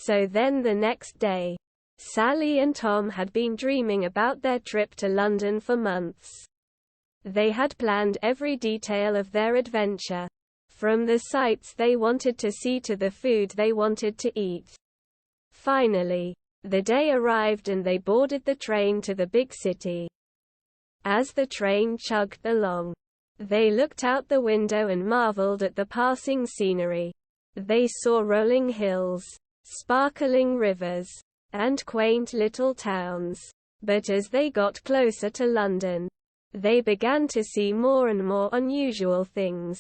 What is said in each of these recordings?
So then the next day, Sally and Tom had been dreaming about their trip to London for months. They had planned every detail of their adventure, from the sights they wanted to see to the food they wanted to eat. Finally, the day arrived and they boarded the train to the big city. As the train chugged along, they looked out the window and marveled at the passing scenery. They saw rolling hills, sparkling rivers, and quaint little towns. But as they got closer to London, they began to see more and more unusual things.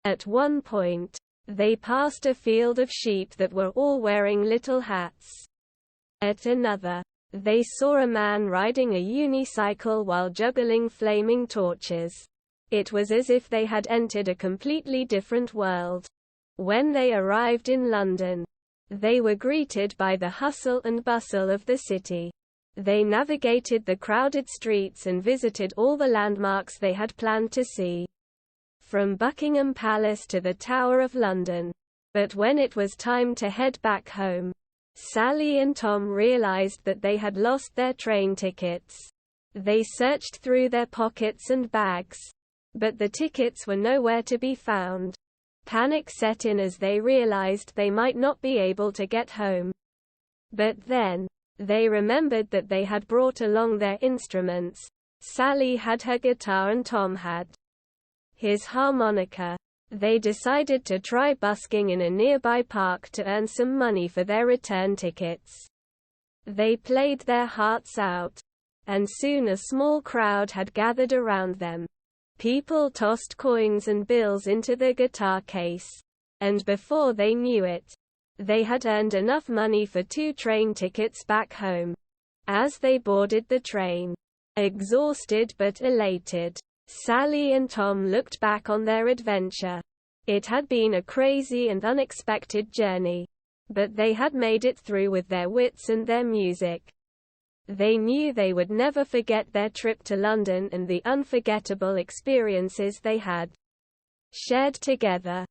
At one point, they passed a field of sheep that were all wearing little hats. At another, they saw a man riding a unicycle while juggling flaming torches. It was as if they had entered a completely different world. When they arrived in London, they were greeted by the hustle and bustle of the city. They navigated the crowded streets and visited all the landmarks they had planned to see, from Buckingham Palace to the Tower of London. But when it was time to head back home, Sally and Tom realized that they had lost their train tickets. They searched through their pockets and bags, but the tickets were nowhere to be found. Panic set in as they realized they might not be able to get home. But then, they remembered that they had brought along their instruments. Sally had her guitar and Tom had his harmonica. They decided to try busking in a nearby park to earn some money for their return tickets. They played their hearts out, and soon a small crowd had gathered around them. People tossed coins and bills into the guitar case, and before they knew it, they had earned enough money for 2 train tickets back home. As they boarded the train, exhausted but elated, Sally and Tom looked back on their adventure. It had been a crazy and unexpected journey, but they had made it through with their wits and their music. They knew they would never forget their trip to London and the unforgettable experiences they had shared together.